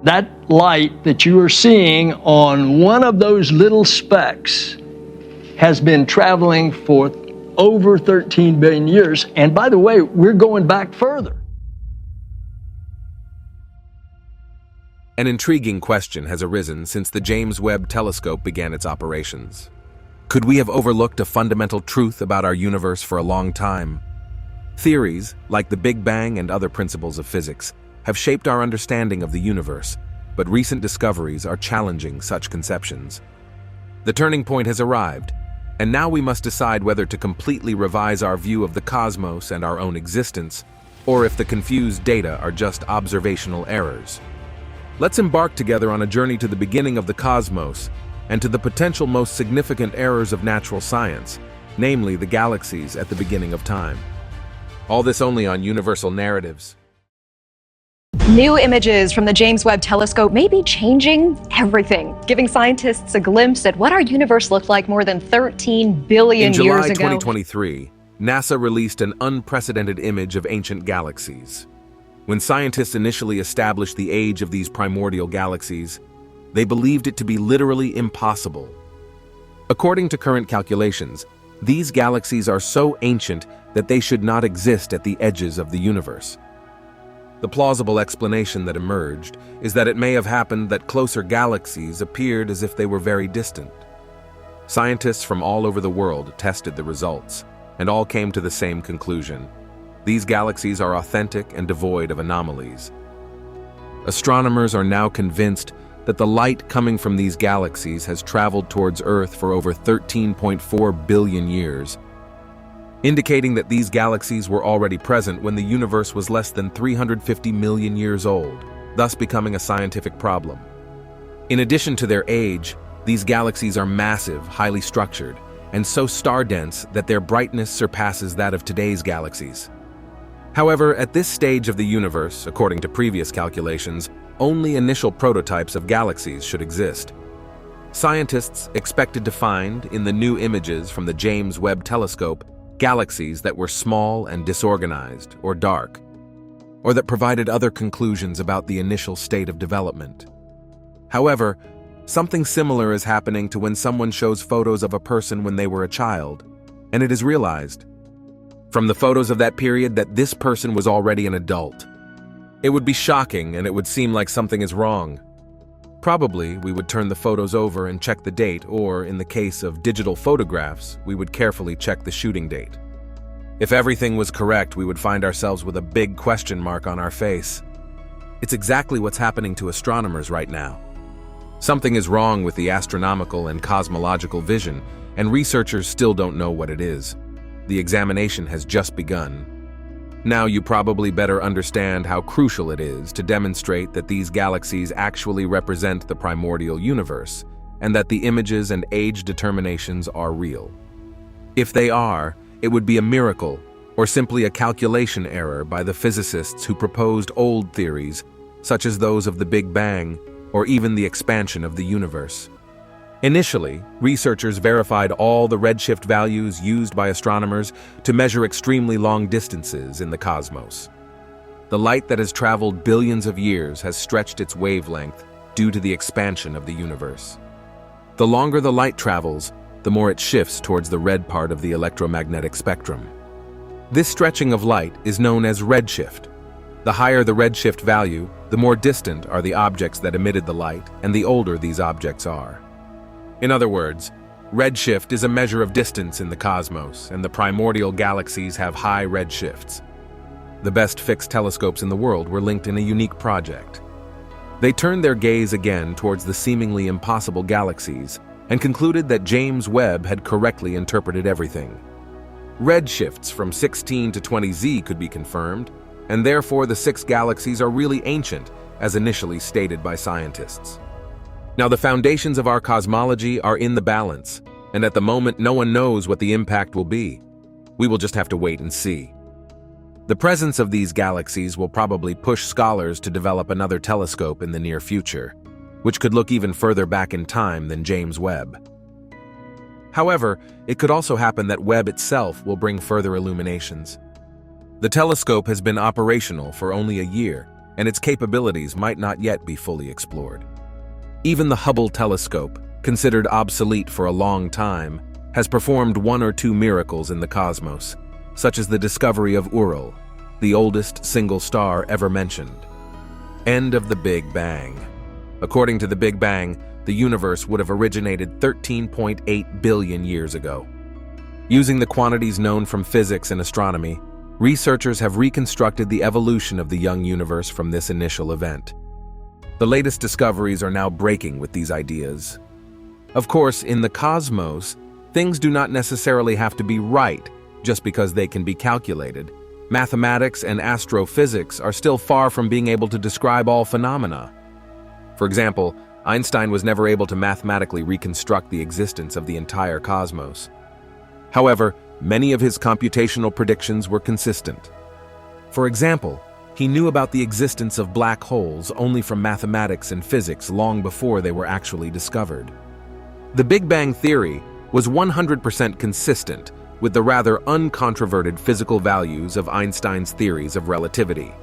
That light that you are seeing on one of those little specks has been traveling for over 13 billion years. And by the way, we're going back further. An intriguing question has arisen since the James Webb Telescope began its operations. Could we have overlooked a fundamental truth about our universe for a long time? Theories, like the Big Bang and other principles of physics, have shaped our understanding of the universe, but recent discoveries are challenging such conceptions. The turning point has arrived, and now we must decide whether to completely revise our view of the cosmos and our own existence, or if the confused data are just observational errors. Let's embark together on a journey to the beginning of the cosmos and to the potential most significant errors of natural science, namely the galaxies at the beginning of time. All this only on Universal Narratives. New images from the James Webb Telescope may be changing everything, giving scientists a glimpse at what our universe looked like more than 13 billion years ago. In July 2023, NASA released an unprecedented image of ancient galaxies. When scientists initially established the age of these primordial galaxies, they believed it to be literally impossible. According to current calculations, these galaxies are so ancient that they should not exist at the edges of the universe. The plausible explanation that emerged is that it may have happened that closer galaxies appeared as if they were very distant. Scientists from all over the world tested the results, and all came to the same conclusion. These galaxies are authentic and devoid of anomalies. Astronomers are now convinced that the light coming from these galaxies has traveled towards Earth for over 13.4 billion years, indicating that these galaxies were already present when the universe was less than 350 million years old, thus becoming a scientific problem. In addition to their age, these galaxies are massive, highly structured, and so star-dense that their brightness surpasses that of today's galaxies. However, at this stage of the universe, according to previous calculations, only initial prototypes of galaxies should exist. Scientists expected to find, in the new images from the James Webb Telescope, galaxies that were small and disorganized, or dark, or that provided other conclusions about the initial state of development. However, something similar is happening to when someone shows photos of a person when they were a child, and it is realized from the photos of that period that this person was already an adult. It would be shocking, and it would seem like something is wrong. Probably, we would turn the photos over and check the date, or in the case of digital photographs, we would carefully check the shooting date. If everything was correct, we would find ourselves with a big question mark on our face. It's exactly what's happening to astronomers right now. Something is wrong with the astronomical and cosmological vision, and researchers still don't know what it is. The examination has just begun. Now you probably better understand how crucial it is to demonstrate that these galaxies actually represent the primordial universe, and that the images and age determinations are real. If they are, it would be a miracle, or simply a calculation error by the physicists who proposed old theories, such as those of the Big Bang, or even the expansion of the universe. Initially, researchers verified all the redshift values used by astronomers to measure extremely long distances in the cosmos. The light that has traveled billions of years has stretched its wavelength due to the expansion of the universe. The longer the light travels, the more it shifts towards the red part of the electromagnetic spectrum. This stretching of light is known as redshift. The higher the redshift value, the more distant are the objects that emitted the light, and the older these objects are. In other words, redshift is a measure of distance in the cosmos, and the primordial galaxies have high redshifts. The best fixed telescopes in the world were linked in a unique project. They turned their gaze again towards the seemingly impossible galaxies and concluded that James Webb had correctly interpreted everything. Redshifts from 16 to 20Z could be confirmed, and therefore the 6 galaxies are really ancient, as initially stated by scientists. Now, the foundations of our cosmology are in the balance, and at the moment no one knows what the impact will be. We will just have to wait and see. The presence of these galaxies will probably push scholars to develop another telescope in the near future, which could look even further back in time than James Webb. However, it could also happen that Webb itself will bring further illuminations. The telescope has been operational for only a year, and its capabilities might not yet be fully explored. Even the Hubble telescope, considered obsolete for a long time, has performed one or two miracles in the cosmos, such as the discovery of Ural, the oldest single star ever mentioned. End of the Big Bang. According to the Big Bang, the universe would have originated 13.8 billion years ago. Using the quantities known from physics and astronomy, researchers have reconstructed the evolution of the young universe from this initial event. The latest discoveries are now breaking with these ideas. Of course, in the cosmos, things do not necessarily have to be right just because they can be calculated. Mathematics and astrophysics are still far from being able to describe all phenomena. For example, Einstein was never able to mathematically reconstruct the existence of the entire cosmos. However, many of his computational predictions were consistent. For example, he knew about the existence of black holes only from mathematics and physics long before they were actually discovered. The Big Bang theory was 100% consistent with the rather uncontroverted physical values of Einstein's theories of relativity.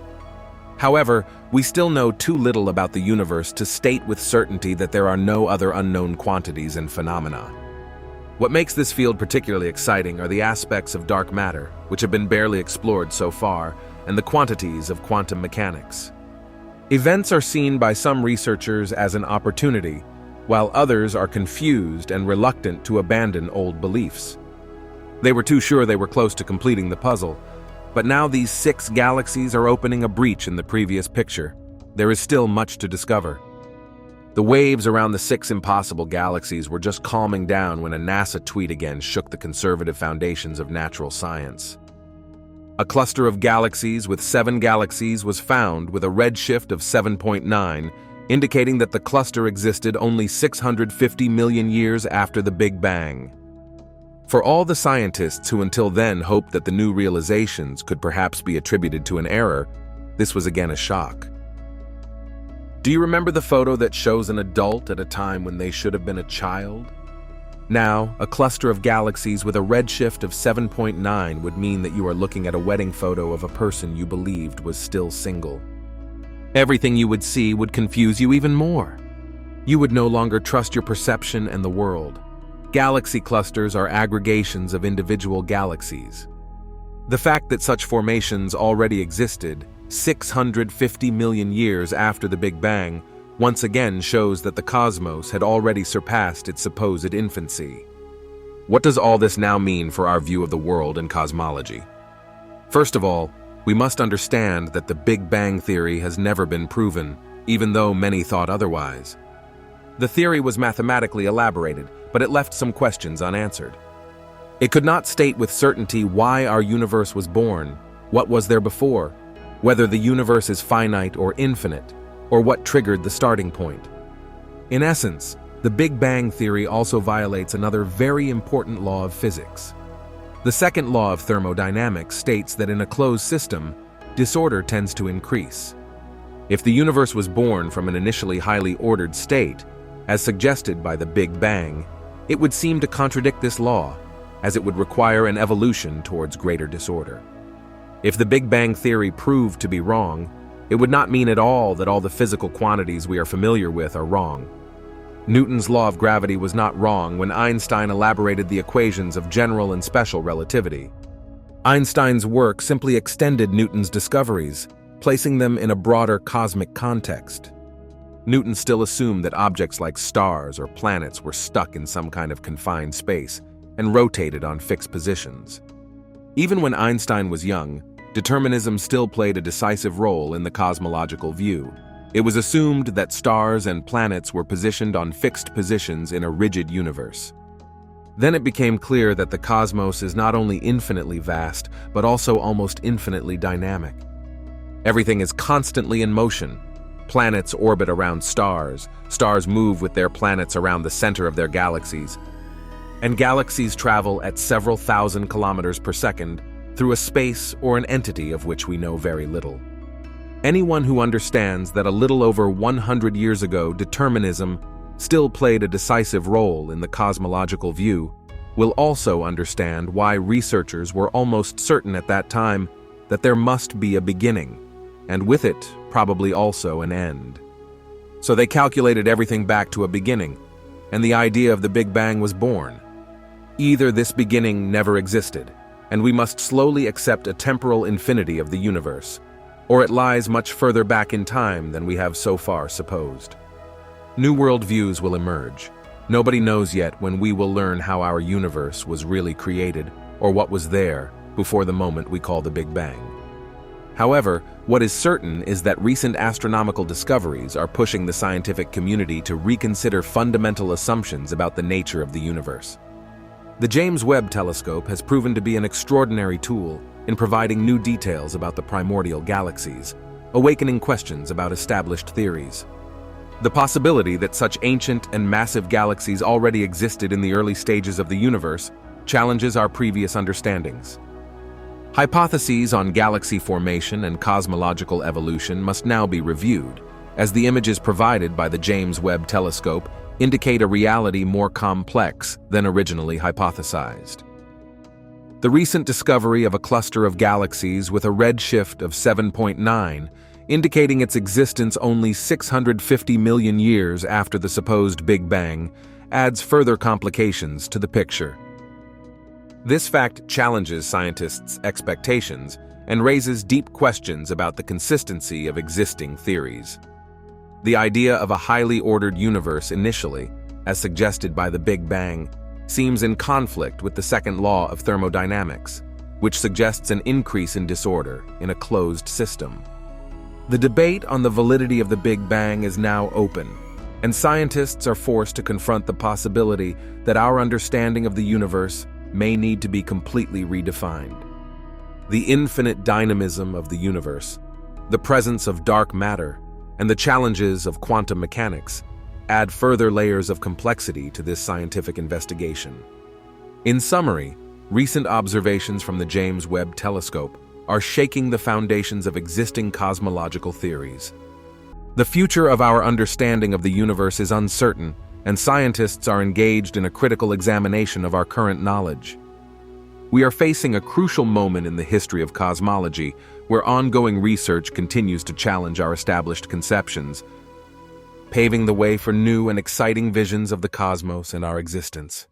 However, we still know too little about the universe to state with certainty that there are no other unknown quantities and phenomena. What makes this field particularly exciting are the aspects of dark matter, which have been barely explored so far, and the quantities of quantum mechanics. Events are seen by some researchers as an opportunity, while others are confused and reluctant to abandon old beliefs. They were too sure they were close to completing the puzzle, but now these 6 galaxies are opening a breach in the previous picture. There is still much to discover. The waves around the 6 impossible galaxies were just calming down when a NASA tweet again shook the conservative foundations of natural science. A cluster of galaxies with 7 galaxies was found with a redshift of 7.9, indicating that the cluster existed only 650 million years after the Big Bang. For all the scientists who until then hoped that the new realizations could perhaps be attributed to an error, this was again a shock. Do you remember the photo that shows an adult at a time when they should have been a child? Now, a cluster of galaxies with a redshift of 7.9 would mean that you are looking at a wedding photo of a person you believed was still single. Everything you would see would confuse you even more. You would no longer trust your perception and the world. Galaxy clusters are aggregations of individual galaxies. The fact that such formations already existed 650 million years after the Big Bang once again shows that the cosmos had already surpassed its supposed infancy. What does all this now mean for our view of the world and cosmology? First of all, we must understand that the Big Bang theory has never been proven, even though many thought otherwise. The theory was mathematically elaborated, but it left some questions unanswered. It could not state with certainty why our universe was born, what was there before, whether the universe is finite or infinite, or what triggered the starting point. In essence, the Big Bang theory also violates another very important law of physics. The second law of thermodynamics states that in a closed system, disorder tends to increase. If the universe was born from an initially highly ordered state, as suggested by the Big Bang, it would seem to contradict this law, as it would require an evolution towards greater disorder. If the Big Bang theory proved to be wrong, it would not mean at all that all the physical quantities we are familiar with are wrong. Newton's law of gravity was not wrong when Einstein elaborated the equations of general and special relativity. Einstein's work simply extended Newton's discoveries, placing them in a broader cosmic context. Newton still assumed that objects like stars or planets were stuck in some kind of confined space and rotated on fixed positions. Even when Einstein was young, determinism still played a decisive role in the cosmological view. It was assumed that stars and planets were positioned on fixed positions in a rigid universe. Then it became clear that the cosmos is not only infinitely vast, but also almost infinitely dynamic. Everything is constantly in motion. Planets orbit around stars, stars move with their planets around the center of their galaxies, and galaxies travel at several thousand kilometers per second through a space or an entity of which we know very little. Anyone who understands that a little over 100 years ago determinism still played a decisive role in the cosmological view will also understand why researchers were almost certain at that time that there must be a beginning, and with it, probably also an end. So they calculated everything back to a beginning, and the idea of the Big Bang was born. Either this beginning never existed, and we must slowly accept a temporal infinity of the universe, or it lies much further back in time than we have so far supposed. New worldviews will emerge. Nobody knows yet when we will learn how our universe was really created, or what was there before the moment we call the Big Bang. However, what is certain is that recent astronomical discoveries are pushing the scientific community to reconsider fundamental assumptions about the nature of the universe. The James Webb Telescope has proven to be an extraordinary tool in providing new details about the primordial galaxies, awakening questions about established theories. The possibility that such ancient and massive galaxies already existed in the early stages of the universe challenges our previous understandings. Hypotheses on galaxy formation and cosmological evolution must now be reviewed, as the images provided by the James Webb Telescope indicate a reality more complex than originally hypothesized. The recent discovery of a cluster of galaxies with a redshift of 7.9, indicating its existence only 650 million years after the supposed Big Bang, adds further complications to the picture. This fact challenges scientists' expectations and raises deep questions about the consistency of existing theories. The idea of a highly ordered universe initially, as suggested by the Big Bang, seems in conflict with the second law of thermodynamics, which suggests an increase in disorder in a closed system. The debate on the validity of the Big Bang is now open, and scientists are forced to confront the possibility that our understanding of the universe may need to be completely redefined. The infinite dynamism of the universe, the presence of dark matter, and the challenges of quantum mechanics add further layers of complexity to this scientific investigation. In summary, recent observations from the James Webb Telescope are shaking the foundations of existing cosmological theories. The future of our understanding of the universe is uncertain, and scientists are engaged in a critical examination of our current knowledge. We are facing a crucial moment in the history of cosmology, where ongoing research continues to challenge our established conceptions, paving the way for new and exciting visions of the cosmos and our existence.